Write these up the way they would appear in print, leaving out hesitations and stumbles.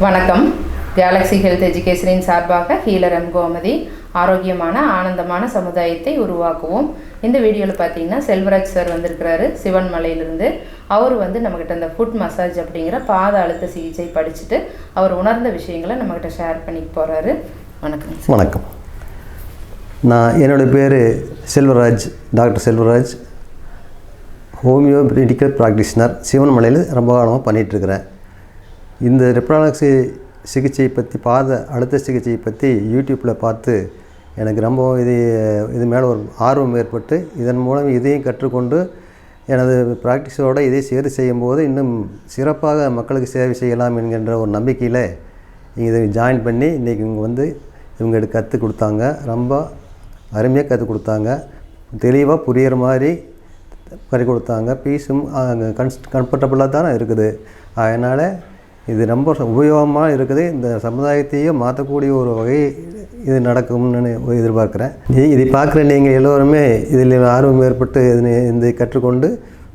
வணக்கம். Galaxy health எஜுகேஷனின் சார்பாக healer M Gomathi ஆரோக்கியமான ஆனந்தமான சமுதாயத்தை உருவாக்குவோம். இந்த வீடியோவில் பார்த்தீங்கன்னா செல்வராஜ் சார் வந்திருக்கிறாரு சிவன்மலையிலிருந்து. அவர் நம்மக்கிட்ட இந்த ஃபுட் மசாஜ் அப்படிங்கிற பாத அழுத்த சிகிச்சை படிச்சுட்டு அவர் உணர்ந்த விஷயங்களை நம்மக்கிட்ட ஷேர் பண்ணிட்டு போகிறாரு. வணக்கம். வணக்கம். என்னோடய பேர் Selvaraj, doctor Selvaraj. Homeo medical practitioner. சிவன்மலையில் ரொம்ப காலமாக பண்ணிகிட்ருக்கிறேன். இந்த ரெப்ராலக்ஸி சிகிச்சை பற்றி, பாத அழுத்த சிகிச்சையை பற்றி யூடியூப்பில் பார்த்து எனக்கு ரொம்ப இது மேலே ஒரு ஆர்வம் ஏற்பட்டு இதன் மூலம் இதையும் கற்றுக்கொண்டு எனது ப்ராக்டிஸோடு இதை சேர்த்து செய்யும்போது இன்னும் சிறப்பாக மக்களுக்கு சேவை செய்யலாம் என்கின்ற ஒரு நம்பிக்கையில் இதை ஜாயின் பண்ணி இன்றைக்கி இவங்க கற்றுக் கொடுத்தாங்க. ரொம்ப அருமையாக கற்றுக் கொடுத்தாங்க. தெளிவாக புரிகிற மாதிரி கற்றுக் கொடுத்தாங்க. பீஸும் கம்ஃபர்டபுளாக தானே இருக்குது. அதனால் இது ரொம்ப உபயோகமாக இருக்குது. இந்த சமுதாயத்தையே மாற்றக்கூடிய ஒரு வகை இது நடக்கும்னு எதிர்பார்க்குறேன். இதை பார்க்குற நீங்கள் எல்லோருமே இதில் ஆர்வம் ஏற்பட்டு இதை கற்றுக்கொண்டு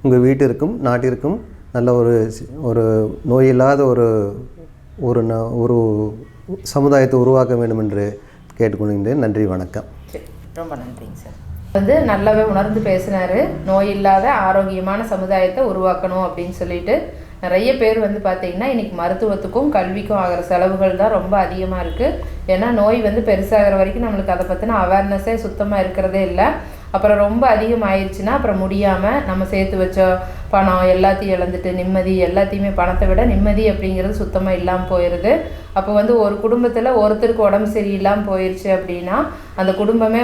உங்கள் வீட்டிற்கும் நாட்டிற்கும் நல்ல ஒரு நோயில்லாத ஒரு சமுதாயத்தை உருவாக்க வேண்டும் என்று கேட்டுக்கொள்கின்றேன். நன்றி, வணக்கம். ரொம்ப நன்றிங்க சார். நல்லாவே உணர்ந்து பேசினார். நோய் இல்லாத ஆரோக்கியமான சமுதாயத்தை உருவாக்கணும் அப்படின்னு சொல்லிட்டு நிறைய பேர் பார்த்திங்கன்னா இன்றைக்கி மருத்துவத்துக்கும் கல்விக்கும் ஆகிற செலவுகள் தான் ரொம்ப அதிகமாக இருக்குது. ஏன்னா நோய் பெருசாகிற வரைக்கும் நம்மளுக்கு அதை பற்றின அவேர்னஸே சுத்தமாக இருக்கிறதே இல்லை. அப்புறம் ரொம்ப அதிகமாகிடுச்சுன்னா அப்புறம் முடியாமல் நம்ம சேர்த்து வச்ச பணம் எல்லாத்தையும் இழந்துட்டு நிம்மதி, எல்லாத்தையுமே பணத்தை விட நிம்மதி அப்படிங்கிறது சுத்தமாக இல்லாமல் போயிடுது. அப்போ ஒரு குடும்பத்தில் ஒருத்தருக்கு உடம்பு சரியில்லாமல் போயிடுச்சு அப்படின்னா அந்த குடும்பமே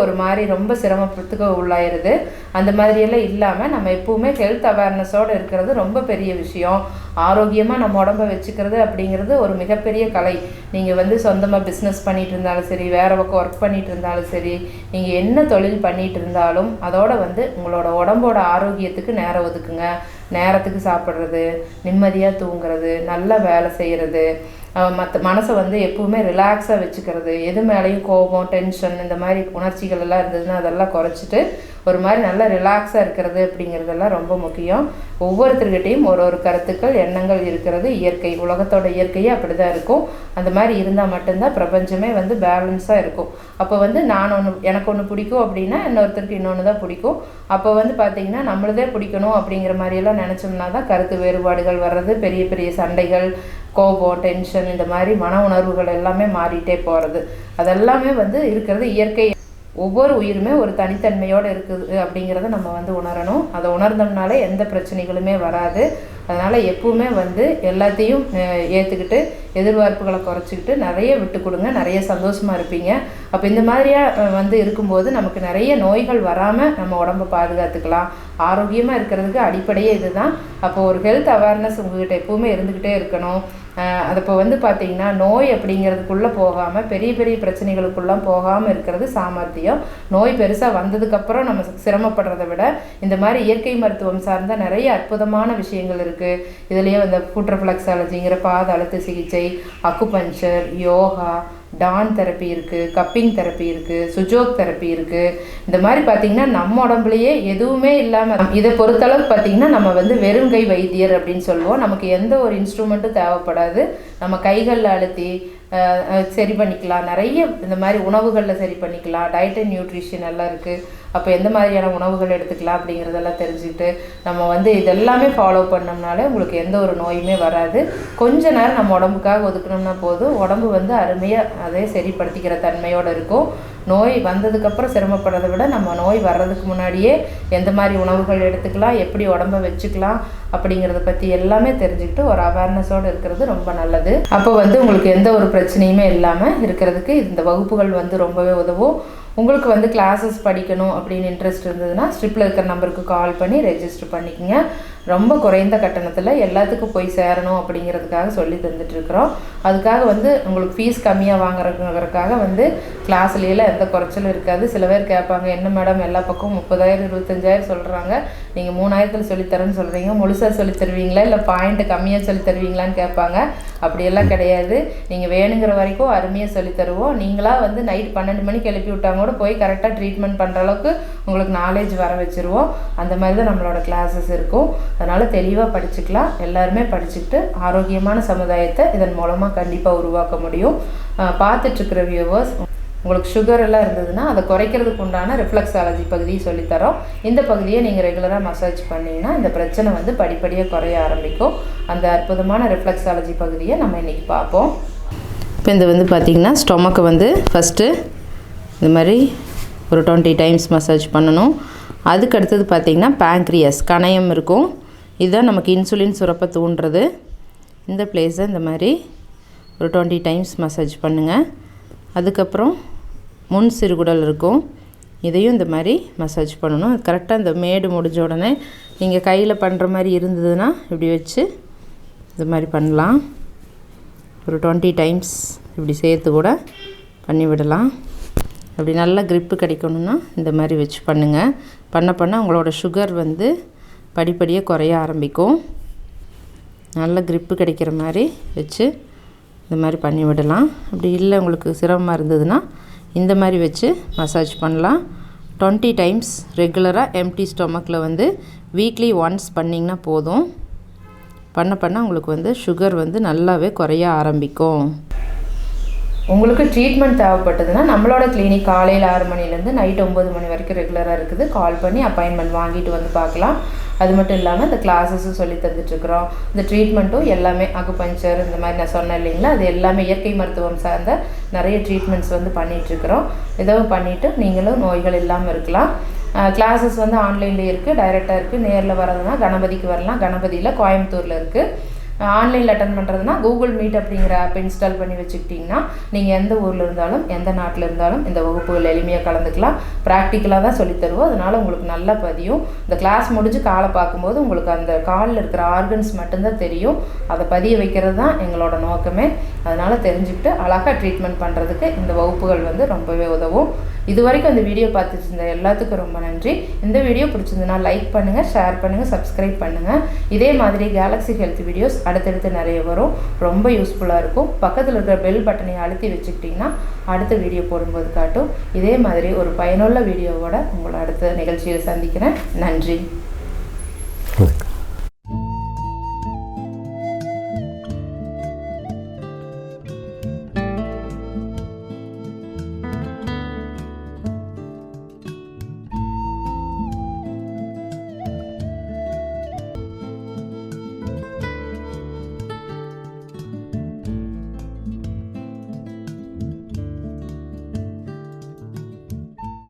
ஒரு மாதிரி ரொம்ப சிரமத்துக்கு உள்ளாயிருது. அந்த மாதிரியெல்லாம் இல்லாமல் நம்ம எப்பவுமே ஹெல்த் அவேர்னஸோடு இருக்கிறது ரொம்ப பெரிய விஷயம். ஆரோக்கியமாக நம்ம உடம்பை வச்சுக்கிறது அப்படிங்கிறது ஒரு மிகப்பெரிய கலை. நீங்கள் சொந்தமாக பிஸ்னஸ் பண்ணிகிட்டு இருந்தாலும் சரி, வேறு பக்கம் ஒர்க் பண்ணிகிட்டு இருந்தாலும் சரி, நீங்கள் என்ன தொழில் பண்ணிகிட்டு இருந்தாலும் அதோட உங்களோட உடம்போட ஆரோக்கியத்துக்கு நேரம் ஒதுக்குங்க. நேரத்துக்கு சாப்பிட்றது, நிம்மதியாக தூங்குறது, நல்லா வேலை செய்கிறது, மனசை எப்பவுமே ரிலாக்ஸாக வச்சுக்கிறது, எது மேலேயும் கோபம், டென்ஷன் இந்த மாதிரி உணர்ச்சிகள் எல்லாம் இருந்ததுன்னா அதெல்லாம் குறைச்சிட்டு ஒரு மாதிரி நல்லா ரிலாக்ஸாக இருக்கிறது அப்படிங்கிறதெல்லாம் ரொம்ப முக்கியம். ஒவ்வொருத்தர்கிட்டையும் ஒரு கருத்துக்கள், எண்ணங்கள் இருக்கிறது இயற்கை. உலகத்தோட இயற்கையே அப்படி தான் இருக்கும். அந்த மாதிரி இருந்தால் மட்டும்தான் பிரபஞ்சமே பேலன்ஸாக இருக்கும். அப்போ நான் எனக்கு ஒன்று பிடிக்கும் அப்படின்னா இன்னொருத்தருக்கு இன்னொன்று தான் பிடிக்கும். அப்போ பார்த்திங்கன்னா நம்மளதே பிடிக்கணும் அப்படிங்கிற மாதிரியெல்லாம் நினச்சோம்னா தான் கருத்து வேறுபாடுகள் வர்றது, பெரிய பெரிய சண்டைகள், கோபம், டென்ஷன் இந்த மாதிரி மன உணர்வுகள் எல்லாமே மாறிட்டே போகிறது. அதெல்லாமே இருக்கிறது இயற்கை. ஒவ்வொரு உயிருமே ஒரு தனித்தன்மையோடு இருக்குது அப்படிங்கிறத நம்ம உணரணும். அதை உணர்ந்தோம்னாலே எந்த பிரச்சனைகளுமே வராது. அதனால் எப்பவுமே எல்லாத்தையும் ஏற்றுக்கிட்டு எதிர்பார்ப்புகளை குறைச்சிக்கிட்டு நிறைய விட்டு கொடுங்க. நிறைய சந்தோஷமாக இருப்பீங்க. அப்போ இந்த மாதிரியாக இருக்கும்போது நமக்கு நிறைய நோய்கள் வராமல் நம்ம உடம்பை பாதுகாத்துக்கலாம். ஆரோக்கியமாக இருக்கிறதுக்கு அடிப்படையே இதுதான். அப்போ ஒரு ஹெல்த் அவேர்னஸ் உங்கள்கிட்ட எப்பவுமே இருந்துக்கிட்டே இருக்கணும். அது இப்போ பார்த்திங்கன்னா நோய் அப்படிங்கிறதுக்குள்ளே போகாமல் பெரிய பெரிய பிரச்சனைகளுக்குள்ளே போகாமல் இருக்கிறது சாமர்த்தியம். நோய் பெருசாக வந்ததுக்கப்புறம் நம்ம சிரமப்படுறதை விட இந்த மாதிரி இயற்கை மருத்துவம் சார்ந்த நிறைய அற்புதமான விஷயங்கள் இருக்குது. இதுலேயே ஃபுட் ரெஃப்ளெக்ஸாலஜிங்கிற பாத அழுத்த சிகிச்சை, அக்குபஞ்சர், யோகா, டான் தெரப்பி இருக்குது, கப்பிங் தெரப்பி இருக்குது, சுஜோக் தெரப்பி இருக்குது. இந்த மாதிரி பார்த்திங்கன்னா நம்ம உடம்புலையே எதுவுமே இல்லாமல் இதை பொறுத்தளவுக்கு பார்த்திங்கன்னா நம்ம வெறும் கை வைத்தியர் அப்படின்னு சொல்லுவோம். நமக்கு எந்த ஒரு இன்ஸ்ட்ருமெண்ட்டும் தேவைப்படாது. நம்ம கைகளில் அழுத்தி சரி பண்ணிக்கலாம். நிறைய இந்த மாதிரி உணவுகளில் சரி பண்ணிக்கலாம். டயட் அண்ட் நியூட்ரிஷன் எல்லாம் இருக்குது. அப்போ எந்த மாதிரியான உணவுகள் எடுத்துக்கலாம் அப்படிங்கிறதெல்லாம் தெரிஞ்சுக்கிட்டு நம்ம இதெல்லாமே ஃபாலோ பண்ணோம்னாலே உங்களுக்கு எந்த ஒரு நோயுமே வராது. கொஞ்ச நேரம் நம்ம உடம்புக்காக ஒதுக்கணும்னா போதும், உடம்பு அருமையாக அதே சரிப்படுத்திக்கிற தன்மையோடு இருக்கும். நோய் வந்ததுக்கப்புறம் சிரமப்படுறதை விட நம்ம நோய் வர்றதுக்கு முன்னாடியே எந்த மாதிரி உணவுகள் எடுத்துக்கலாம், எப்படி உடம்பை வச்சுக்கலாம் அப்படிங்கிறத பற்றி எல்லாமே தெரிஞ்சுக்கிட்டு ஒரு அவேர்னஸோடு இருக்கிறது ரொம்ப நல்லது. அப்போ உங்களுக்கு எந்த ஒரு பிரச்சனையுமே இல்லாமல் இருக்கிறதுக்கு இந்த வகுப்புகள் ரொம்பவே உதவும். உங்களுக்கு கிளாஸஸ் படிக்கணும் அப்படின்னு இன்ட்ரெஸ்ட் இருந்ததுன்னா ஸ்ட்ரிப்பில் இருக்கிற நம்பருக்கு கால் பண்ணி ரெஜிஸ்டர் பண்ணிக்கோங்க. ரொம்ப குறைந்த கட்டணத்தில் எல்லாத்துக்கும் போய் சேரணும் அப்படிங்கிறதுக்காக சொல்லி தந்துட்டுருக்குறோம். அதுக்காக உங்களுக்கு ஃபீஸ் கம்மியாக வாங்குறதுக்காக கிளாஸ்லேயெல்லாம் எந்த குறைச்சலும் இருக்காது. சில பேர் கேட்பாங்க, என்ன மேடம் எல்லா பக்கமும் 30,000 25,000 சொல்கிறாங்க, நீங்கள் 3,000 சொல்லித்தரேன்னு சொல்கிறீங்க, முழுசாக சொல்லி தருவீங்களா இல்லை பாயிண்ட்டு கம்மியாக சொல்லி தருவீங்களான்னு கேட்பாங்க. அப்படியெல்லாம் கிடையாது. நீங்கள் வேணுங்கிற வரைக்கும் அருமையாக சொல்லி தருவோம். நீங்களாக நைட் 12 மணிக்கு எழுப்பி விட்டாங்க கூட போய் கரெக்டாக ட்ரீட்மெண்ட் பண்ணுற அளவுக்கு உங்களுக்கு நாலேஜ் வர வச்சுருவோம். அந்த மாதிரி தான் நம்மளோட கிளாஸஸ் இருக்கும். அதனால் தெளிவாக படிச்சுக்கலாம். எல்லாருமே படிச்சுக்கிட்டு ஆரோக்கியமான சமுதாயத்தை இதன் மூலமாக கண்டிப்பாக உருவாக்க முடியும். பார்த்துட்ருக்கிற வியூவர்ஸ், உங்களுக்கு சுகர் எல்லாம் இருந்ததுன்னா அதை குறைக்கிறதுக்கு உண்டான ரிஃப்ளெக்ஸாலஜி பகுதியை சொல்லித்தரோம். இந்த பகுதியை நீங்கள் ரெகுலராக மசாஜ் பண்ணிங்கன்னா இந்த பிரச்சனை வந்து படிப்படியாக குறைய ஆரம்பிக்கும். அந்த அற்புதமான ரிஃப்ளெக்ஸாலஜி பகுதியை நம்ம இன்றைக்கி பார்ப்போம். இப்போ இந்த வந்து பார்த்திங்கன்னா ஸ்டொமக்கை வந்து ஃபஸ்ட்டு இந்த மாதிரி ஒரு 20 டைம்ஸ் மசாஜ் பண்ணணும். அதுக்கு அடுத்தது பார்த்திங்கன்னா பேங்க்ரியாஸ், கணையம் இருக்கும். இதுதான் நமக்கு இன்சுலின் சுரப்பை தூண்டுறது. இந்த பிளேஸை இந்த மாதிரி ஒரு 20 டைம்ஸ் மசாஜ் பண்ணுங்கள். அதுக்கப்புறம் முன் சிறுகுடல் இருக்கும், இதையும் இந்த மாதிரி மசாஜ் பண்ணணும். கரெக்டாக இந்த மேடு முடிஞ்ச உடனே நீங்கள் கையில் பண்ணுற மாதிரி இருந்ததுன்னா இப்படி வச்சு இந்த மாதிரி பண்ணலாம். ஒரு 20 டைம்ஸ் இப்படி சேர்த்து கூட பண்ணி விடலாம். அப்படி நல்லா க்ரிப்பு கிடைக்கணுன்னா இந்த மாதிரி வச்சு பண்ணுங்கள். பண்ண உங்களோட சுகர் வந்து படிப்படியாக குறைய ஆரம்பிக்கும். நல்ல க்ரிப்பு கிடைக்கிற மாதிரி வச்சு இந்த மாதிரி பண்ணி விடலாம். அப்படி இல்லை உங்களுக்கு சிரமமாக இருந்ததுன்னா இந்த மாதிரி வச்சு மசாஜ் பண்ணலாம். 20 டைம்ஸ் ரெகுலராக எம்டி ஸ்டொமக்கில் வந்து வீக்லி ஒன்ஸ் பண்ணிங்கன்னா போதும். பண்ண உங்களுக்கு வந்து சுகர் வந்து நல்லாவே குறைய ஆரம்பிக்கும். உங்களுக்கு ட்ரீட்மெண்ட் தேவைப்பட்டதுன்னா நம்மளோட கிளினிக் காலையில் 6 மணிலேருந்து நைட் 9 மணி வரைக்கும் ரெகுலராக இருக்குது. கால் பண்ணி அப்பாயின்மெண்ட் வாங்கிட்டு வந்து பார்க்கலாம். அது மட்டும் இல்லாமல் இந்த கிளாஸஸும் சொல்லி தந்துட்டுருக்குறோம். இந்த ட்ரீட்மெண்ட்டும் எல்லாமே அக்குபஞ்சர் இந்த மாதிரி நான் சொன்னேன் இல்லைங்களா, அது எல்லாமே இயற்கை மருத்துவம் சார்ந்த நிறைய ட்ரீட்மெண்ட்ஸ் வந்து பண்ணிகிட்ருக்குறோம். இதவும் பண்ணிவிட்டு நீங்களும் நோய்கள் இல்லாமல் இருக்கலாம். கிளாஸஸ் வந்து ஆன்லைன்லேயே இருக்குது, டைரெக்டாக இருக்குது. நேரில் வரதுன்னா கணபதிக்கு வரலாம். கணபதியில் கோயம்புத்தூரில் இருக்குது. ஆன்லைனில் அட்டன் பண்ணுறதுனா கூகுள் மீட் அப்படிங்கிற ஆப் இன்ஸ்டால் பண்ணி வச்சுக்கிட்டிங்கன்னா நீங்கள் எந்த ஊரில் இருந்தாலும் எந்த நாட்டில் இருந்தாலும் இந்த வகுப்புகள் எளிமையாக கலந்துக்கலாம். ப்ராக்டிக்கலாக தான் சொல்லித்தருவோம். அதனால் உங்களுக்கு நல்லா பதியும். இந்த கிளாஸ் முடிஞ்சு காலை பார்க்கும்போது உங்களுக்கு அந்த காலில் இருக்கிற ஆர்கன்ஸ் மட்டும்தான் தெரியும். அதை பதிய வைக்கிறது தான் எங்களோட நோக்கமே. அதனால் தெரிஞ்சுக்கிட்டு அழகாக ட்ரீட்மெண்ட் பண்ணுறதுக்கு இந்த வகுப்புகள் வந்து ரொம்பவே உதவும். இது வரைக்கும் இந்த வீடியோ பார்த்துட்டு இருந்த எல்லாத்துக்கும் ரொம்ப நன்றி. இந்த வீடியோ பிடிச்சிருந்துன்னா லைக் பண்ணுங்கள், ஷேர் பண்ணுங்கள், சப்ஸ்கிரைப் பண்ணுங்கள். இதே மாதிரி கேலக்ஸி ஹெல்த் வீடியோஸ் அடுத்தடுத்து நிறைய வரும். ரொம்ப யூஸ்ஃபுல்லாக இருக்கும். பக்கத்தில் இருக்கிற பெல் பட்டனை அழுத்தி வச்சுக்கிட்டிங்கன்னா அடுத்த வீடியோ போடும்போது காட்டும். இதே மாதிரி ஒரு பயனுள்ள வீடியோவோட உங்களை அடுத்த நிகழ்ச்சியில் சந்திக்கிறேன். நன்றி.